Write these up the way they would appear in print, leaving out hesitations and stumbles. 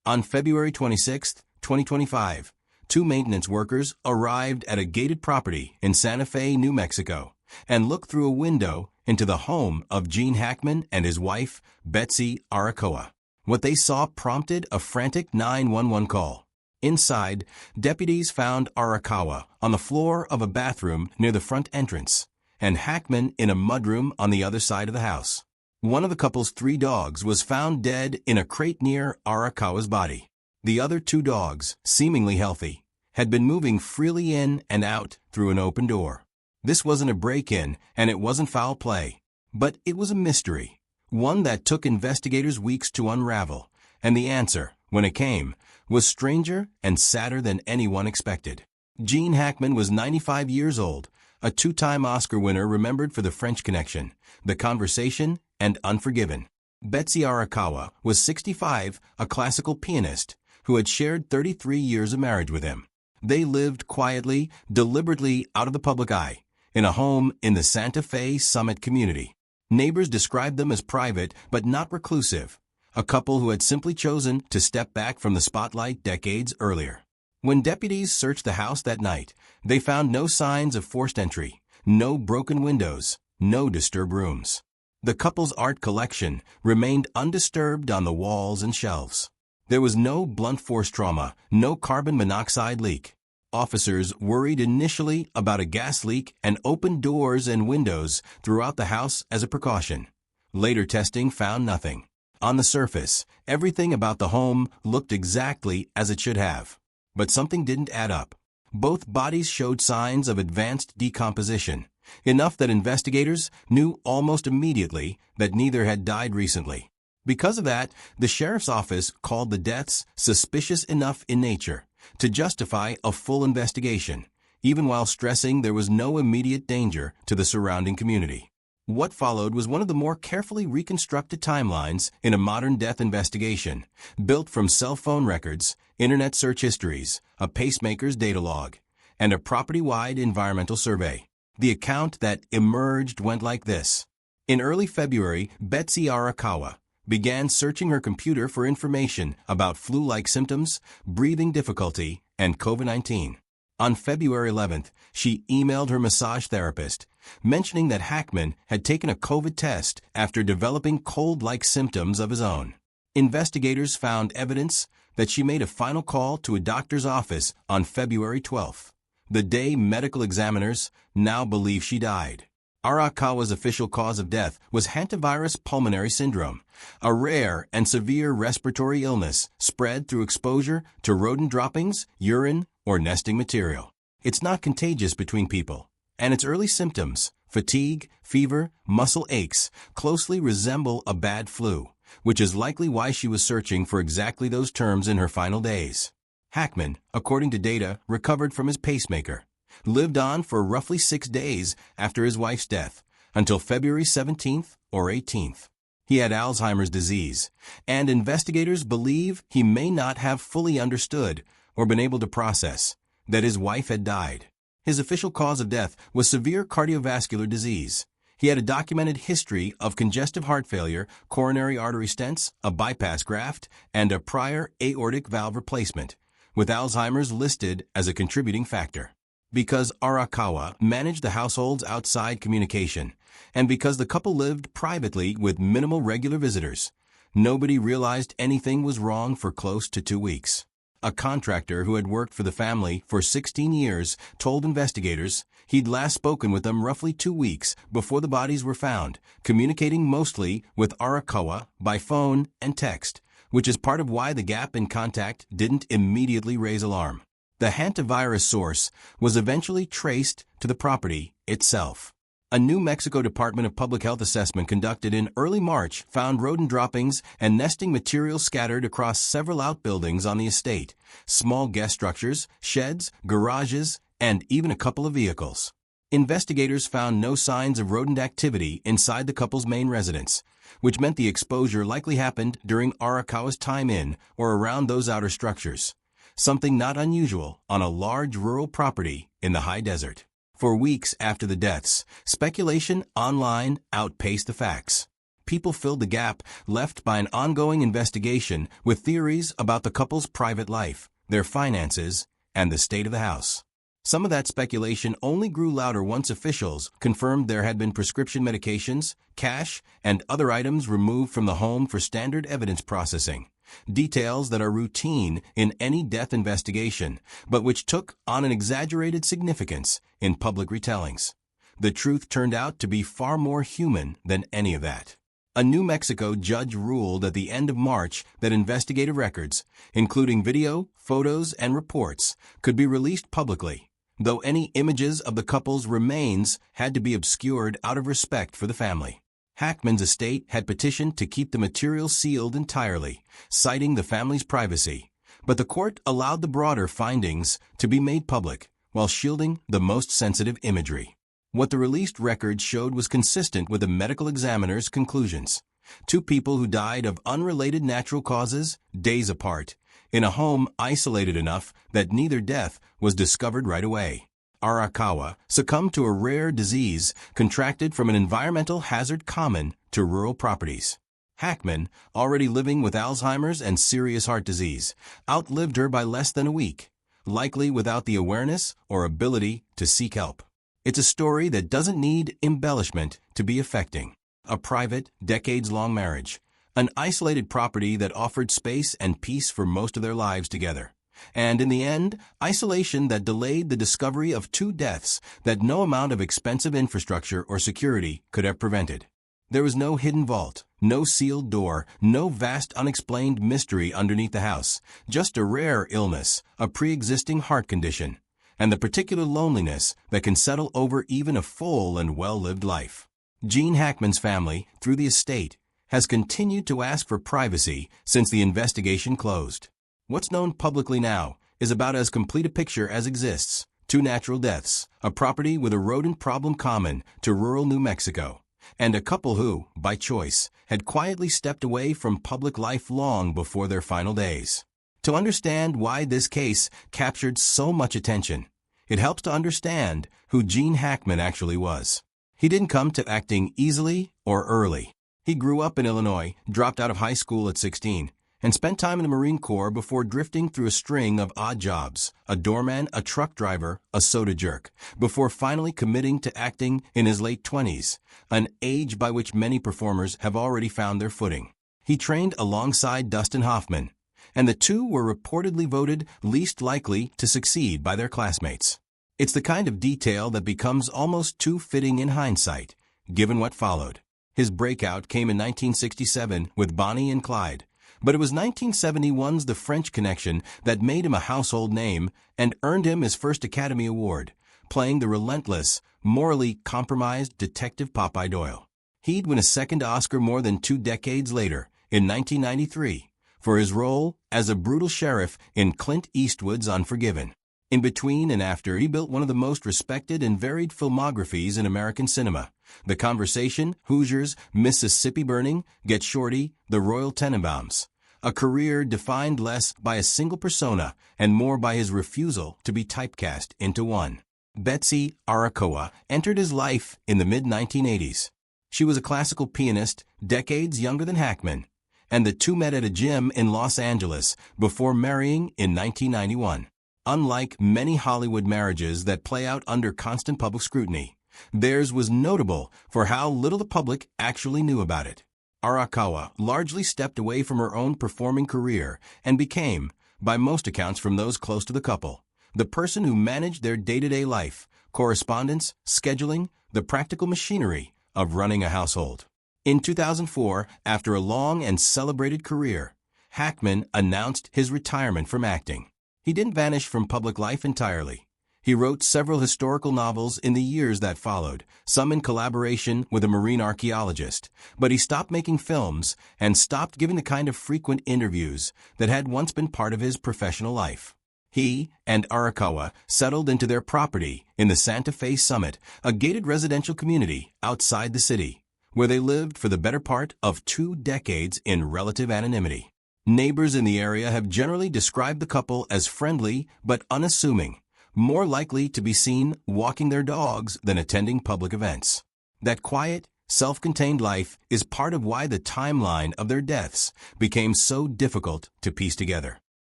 On February 26, 2025, two maintenance workers arrived at a gated property in Santa Fe, New Mexico, and looked through a window into the home of Gene Hackman and his wife, Betsy Arakawa. What they saw prompted a frantic 911 call. Inside, deputies found Arakawa on the floor of a bathroom near the front entrance, and Hackman in a mudroom on the other side of the house. One of the couple's 3 dogs was found dead in a crate near Arakawa's body. The other 2 dogs, seemingly healthy, had been moving freely in and out through an open door. This wasn't a break-in, and it wasn't foul play. But it was a mystery, one that took investigators weeks to unravel, and the answer, when it came, was stranger and sadder than anyone expected. Gene Hackman was 95 years old, a 2-time Oscar winner remembered for The French Connection, The Conversation, and Unforgiven. Betsy Arakawa was 65, a classical pianist, who had shared 33 years of marriage with him. They lived quietly, deliberately out of the public eye, in a home in the Santa Fe Summit community. Neighbors described them as private but not reclusive, a couple who had simply chosen to step back from the spotlight decades earlier. When deputies searched the house that night, they found no signs of forced entry, no broken windows, no disturbed rooms. The couple's art collection remained undisturbed on the walls and shelves. There was no blunt force trauma, no carbon monoxide leak. Officers worried initially about a gas leak and opened doors and windows throughout the house as a precaution. Later testing found nothing. On the surface, everything about the home looked exactly as it should have. But something didn't add up. Both bodies showed signs of advanced decomposition, enough that investigators knew almost immediately that neither had died recently. Because of that, the sheriff's office called the deaths suspicious enough in nature to justify a full investigation, even while stressing there was no immediate danger to the surrounding community. What followed was one of the more carefully reconstructed timelines in a modern death investigation, built from cell phone records, internet search histories, a pacemaker's data log, and a property-wide environmental survey. The account that emerged went like this. In early February, Betsy Arakawa began searching her computer for information about flu-like symptoms, breathing difficulty, and COVID-19. On February 11th, she emailed her massage therapist, mentioning that Hackman had taken a COVID test after developing cold-like symptoms of his own. Investigators found evidence that she made a final call to a doctor's office on February 12th, the day medical examiners now believe she died. Arakawa's official cause of death was hantavirus pulmonary syndrome, a rare and severe respiratory illness spread through exposure to rodent droppings, urine, or nesting material. It's not contagious between people, and its early symptoms, fatigue, fever, muscle aches, closely resemble a bad flu, which is likely why she was searching for exactly those terms in her final days. Hackman, according to data recovered from his pacemaker, lived on for roughly 6 days after his wife's death, until February 17th or 18th. He had Alzheimer's disease, and investigators believe he may not have fully understood or been able to process that his wife had died. His official cause of death was severe cardiovascular disease. He had a documented history of congestive heart failure, coronary artery stents, a bypass graft, and a prior aortic valve replacement, with Alzheimer's listed as a contributing factor. Because Arakawa managed the household's outside communication, and because the couple lived privately with minimal regular visitors, nobody realized anything was wrong for close to 2 weeks. A contractor who had worked for the family for 16 years told investigators he'd last spoken with them roughly 2 weeks before the bodies were found, communicating mostly with Arakawa by phone and text, which is part of why the gap in contact didn't immediately raise alarm. The hantavirus source was eventually traced to the property itself. A New Mexico Department of Public Health assessment conducted in early March found rodent droppings and nesting material scattered across several outbuildings on the estate, small guest structures, sheds, garages, and even a couple of vehicles. Investigators found no signs of rodent activity inside the couple's main residence, which meant the exposure likely happened during Arakawa's time in or around those outer structures, something not unusual on a large rural property in the high desert. For weeks after the deaths, speculation online outpaced the facts. people filled the gap left by an ongoing investigation with theories about the couple's private life, their finances, and the state of the house. Some of that speculation only grew louder once officials confirmed there had been prescription medications, cash, and other items removed from the home for standard evidence processing. Details that are routine in any death investigation, but which took on an exaggerated significance in public retellings. The truth turned out to be far more human than any of that. A New Mexico judge ruled at the end of March that investigative records, including video, photos, and reports, could be released publicly, though any images of the couple's remains had to be obscured out of respect for the family. Hackman's estate had petitioned to keep the material sealed entirely, citing the family's privacy, but the court allowed the broader findings to be made public while shielding the most sensitive imagery. What the released records showed was consistent with the medical examiner's conclusions. Two people who died of unrelated natural causes, days apart, in a home isolated enough that neither death was discovered right away. Arakawa succumbed to a rare disease contracted from an environmental hazard common to rural properties. Hackman, already living with Alzheimer's and serious heart disease, outlived her by less than a week, likely without the awareness or ability to seek help. It's a story that doesn't need embellishment to be affecting. A private, decades-long marriage, an isolated property that offered space and peace for most of their lives together. And in the end, isolation that delayed the discovery of two deaths that no amount of expensive infrastructure or security could have prevented. There was no hidden vault, no sealed door, no vast unexplained mystery underneath the house, just a rare illness, a pre-existing heart condition, and the particular loneliness that can settle over even a full and well-lived life. Gene Hackman's family, through the estate, has continued to ask for privacy since the investigation closed. What's known publicly now is about as complete a picture as exists. Two natural deaths, a property with a rodent problem common to rural New Mexico, and a couple who, by choice, had quietly stepped away from public life long before their final days. To understand why this case captured so much attention, it helps to understand who Gene Hackman actually was. He didn't come to acting easily or early. He grew up in Illinois, dropped out of high school at 16, and spent time in the Marine Corps before drifting through a string of odd jobs, a doorman, a truck driver, a soda jerk, before finally committing to acting in his late 20s, an age by which many performers have already found their footing. He trained alongside Dustin Hoffman, and the two were reportedly voted least likely to succeed by their classmates. It's the kind of detail that becomes almost too fitting in hindsight, given what followed. His breakout came in 1967 with Bonnie and Clyde, but it was 1971's The French Connection that made him a household name and earned him his first Academy Award, playing the relentless, morally compromised Detective Popeye Doyle. He'd win a second Oscar more than 2 decades later, in 1993, for his role as a brutal sheriff in Clint Eastwood's Unforgiven. In between and after, he built one of the most respected and varied filmographies in American cinema. The Conversation, Hoosiers, Mississippi Burning, Get Shorty, The Royal Tenenbaums. A career defined less by a single persona and more by his refusal to be typecast into one. Betsy Arakawa entered his life in the mid-1980s. She was a classical pianist, decades younger than Hackman, and the two met at a gym in Los Angeles before marrying in 1991. Unlike many Hollywood marriages that play out under constant public scrutiny, theirs was notable for how little the public actually knew about it. Arakawa largely stepped away from her own performing career and became, by most accounts from those close to the couple, the person who managed their day-to-day life, correspondence, scheduling, the practical machinery of running a household. In 2004, after a long and celebrated career, Hackman announced his retirement from acting. He didn't vanish from public life entirely. He wrote several historical novels in the years that followed, some in collaboration with a marine archaeologist, but he stopped making films and stopped giving the kind of frequent interviews that had once been part of his professional life. He and Arakawa settled into their property in the Santa Fe Summit, a gated residential community outside the city, where they lived for the better part of 2 decades in relative anonymity. Neighbors in the area have generally described the couple as friendly but unassuming, more likely to be seen walking their dogs than attending public events. That quiet, self-contained life is part of why the timeline of their deaths became so difficult to piece together.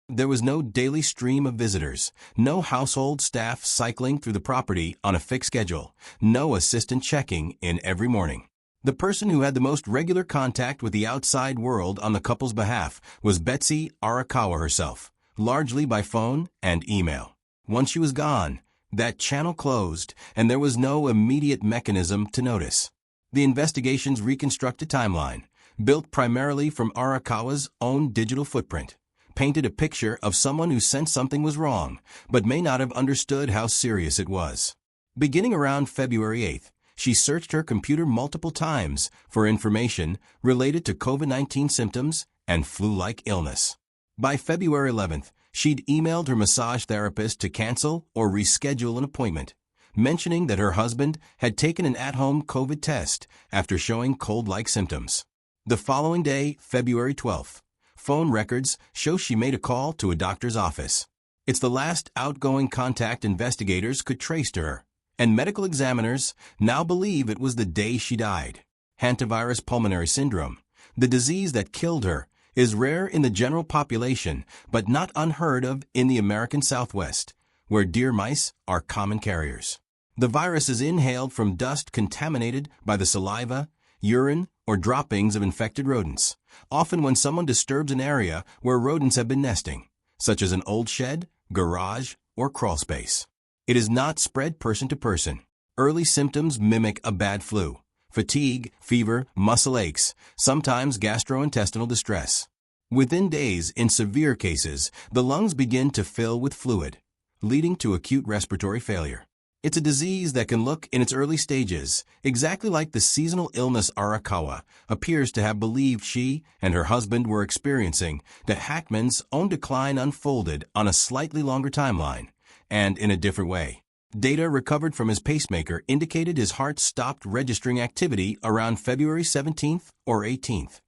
There was no daily stream of visitors, no household staff cycling through the property on a fixed schedule, no assistant checking in every morning. The person who had the most regular contact with the outside world on the couple's behalf was Betsy Arakawa herself, largely by phone and email. Once she was gone, that channel closed, and there was no immediate mechanism to notice. The investigation's reconstructed timeline, built primarily from Arakawa's own digital footprint, painted a picture of someone who sensed something was wrong, but may not have understood how serious it was. Beginning around February 8th, she searched her computer multiple times for information related to COVID-19 symptoms and flu-like illness. By February 11th, she'd emailed her massage therapist to cancel or reschedule an appointment, mentioning that her husband had taken an at-home COVID test after showing cold-like symptoms. The following day, February 12th, phone records show she made a call to a doctor's office. It's the last outgoing contact investigators could trace to her, and medical examiners now believe it was the day she died. Hantavirus pulmonary syndrome, the disease that killed her, is rare in the general population but not unheard of in the American Southwest, where deer mice are common carriers. The virus is inhaled from dust contaminated by the saliva, urine, or droppings of infected rodents, often when someone disturbs an area where rodents have been nesting, such as an old shed, garage, or crawl space. It is not spread person to person. Early symptoms mimic a bad flu: fatigue, fever, muscle aches, sometimes gastrointestinal distress. Within days, in severe cases, the lungs begin to fill with fluid, leading to acute respiratory failure. It's a disease that can look in its early stages exactly like the seasonal illness Arakawa appears to have believed she and her husband were experiencing. That Hackman's own decline unfolded on a slightly longer timeline and in a different way. Data recovered from his pacemaker indicated his heart stopped registering activity around February 17th or 18th,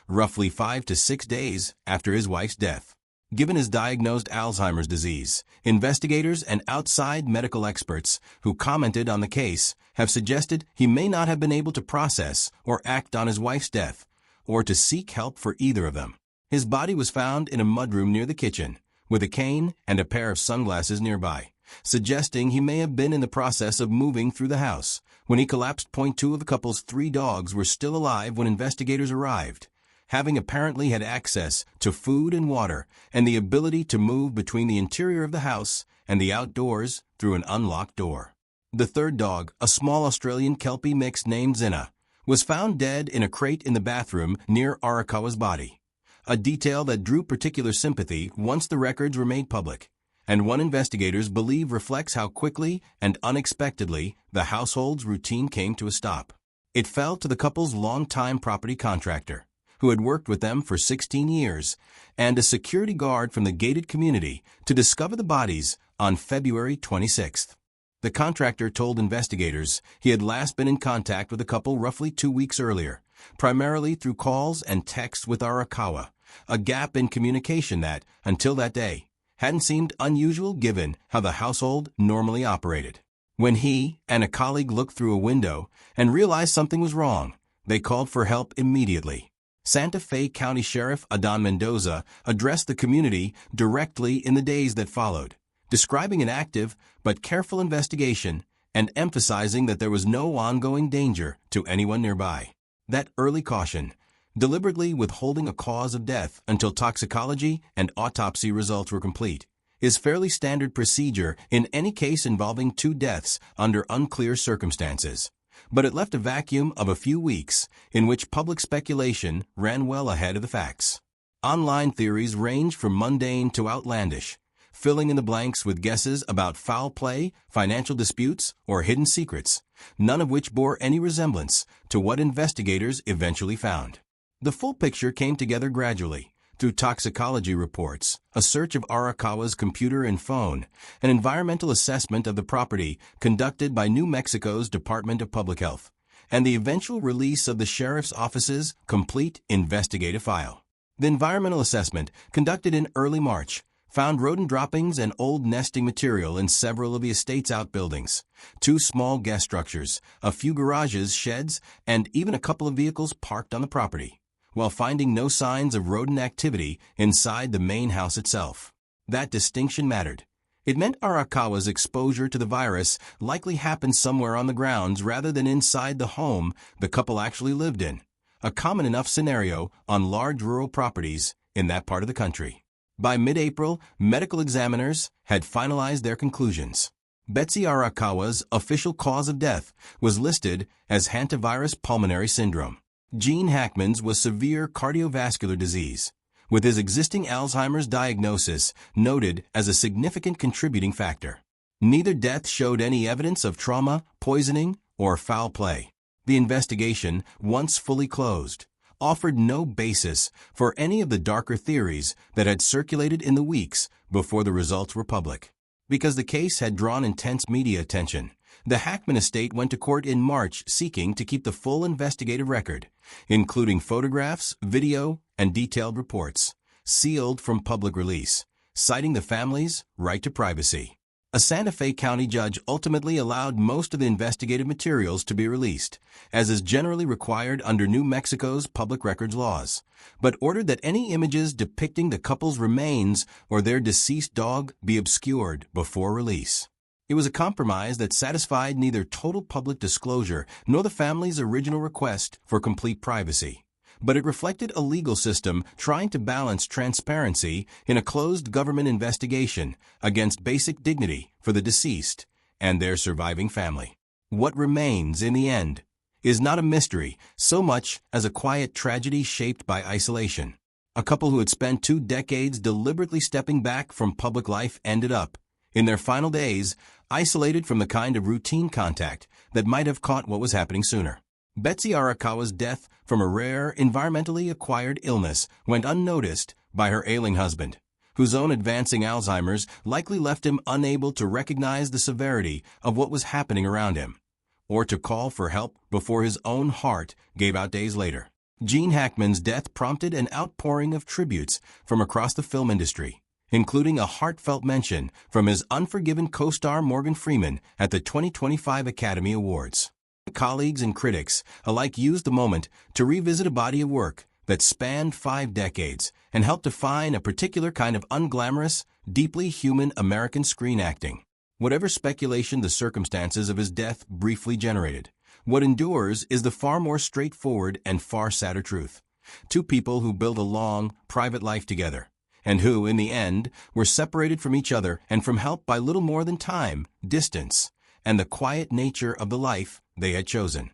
roughly 5 to 6 days after his wife's death. Given his diagnosed Alzheimer's disease, investigators and outside medical experts who commented on the case have suggested he may not have been able to process or act on his wife's death, or to seek help for either of them. His body was found in a mudroom near the kitchen, with a cane and a pair of sunglasses nearby, suggesting he may have been in the process of moving through the house. When he collapsed, 2 of the couple's 3 dogs were still alive when investigators arrived, having apparently had access to food and water and the ability to move between the interior of the house and the outdoors through an unlocked door. The 3rd dog, a small Australian Kelpie mix named Zinna, was found dead in a crate in the bathroom near Arakawa's body, a detail that drew particular sympathy once the records were made public, and one investigators believe reflects how quickly and unexpectedly the household's routine came to a stop. It fell to the couple's longtime property contractor, who had worked with them for 16 years, and a security guard from the gated community to discover the bodies on February 26th. The contractor told investigators he had last been in contact with the couple roughly 2 weeks earlier, primarily through calls and texts with Arakawa, a gap in communication that, until that day, hadn't seemed unusual given how the household normally operated. When he and a colleague looked through a window and realized something was wrong, they called for help immediately. Santa Fe County Sheriff Adon Mendoza addressed the community directly in the days that followed, describing an active but careful investigation and emphasizing that there was no ongoing danger to anyone nearby. That early caution, deliberately withholding a cause of death until toxicology and autopsy results were complete, is fairly standard procedure in any case involving 2 deaths under unclear circumstances. But it left a vacuum of a few weeks in which public speculation ran well ahead of the facts. Online theories ranged from mundane to outlandish, filling in the blanks with guesses about foul play, financial disputes, or hidden secrets, none of which bore any resemblance to what investigators eventually found. The full picture came together gradually, through toxicology reports, a search of Arakawa's computer and phone, an environmental assessment of the property conducted by New Mexico's Department of Public Health, and the eventual release of the sheriff's office's complete investigative file. The environmental assessment, conducted in early March, found rodent droppings and old nesting material in several of the estate's outbuildings, 2 small guest structures, a few garages, sheds, and even a couple of vehicles parked on the property, while finding no signs of rodent activity inside the main house itself. That distinction mattered. It meant Arakawa's exposure to the virus likely happened somewhere on the grounds rather than inside the home the couple actually lived in, a common enough scenario on large rural properties in that part of the country. By mid-April, medical examiners had finalized their conclusions. Betsy Arakawa's official cause of death was listed as hantavirus pulmonary syndrome. Gene Hackman's was severe cardiovascular disease, with his existing Alzheimer's diagnosis noted as a significant contributing factor. Neither death showed any evidence of trauma, poisoning, or foul play. The investigation, once fully closed, offered no basis for any of the darker theories that had circulated in the weeks before the results were public. Because the case had drawn intense media attention, the Hackman estate went to court in March seeking to keep the full investigative record, including photographs, video, and detailed reports, sealed from public release, citing the family's right to privacy. A Santa Fe County judge ultimately allowed most of the investigative materials to be released, as is generally required under New Mexico's public records laws, but ordered that any images depicting the couple's remains or their deceased dog be obscured before release. It was a compromise that satisfied neither total public disclosure nor the family's original request for complete privacy, but it reflected a legal system trying to balance transparency in a closed government investigation against basic dignity for the deceased and their surviving family. What remains, in the end, is not a mystery so much as a quiet tragedy shaped by isolation. A couple who had spent 2 decades deliberately stepping back from public life ended up, in their final days, isolated from the kind of routine contact that might have caught what was happening sooner. Betsy Arakawa's death from a rare, environmentally acquired illness went unnoticed by her ailing husband, whose own advancing Alzheimer's likely left him unable to recognize the severity of what was happening around him, or to call for help before his own heart gave out days later. Gene Hackman's death prompted an outpouring of tributes from across the film industry, including a heartfelt mention from his unforgiven co-star Morgan Freeman at the 2025 Academy Awards. Colleagues and critics alike used the moment to revisit a body of work that spanned 5 decades and helped define a particular kind of unglamorous, deeply human American screen acting. Whatever speculation the circumstances of his death briefly generated, what endures is the far more straightforward and far sadder truth. 2 people who built a long, private life together, and who, in the end, were separated from each other and from help by little more than time, distance, and the quiet nature of the life they had chosen.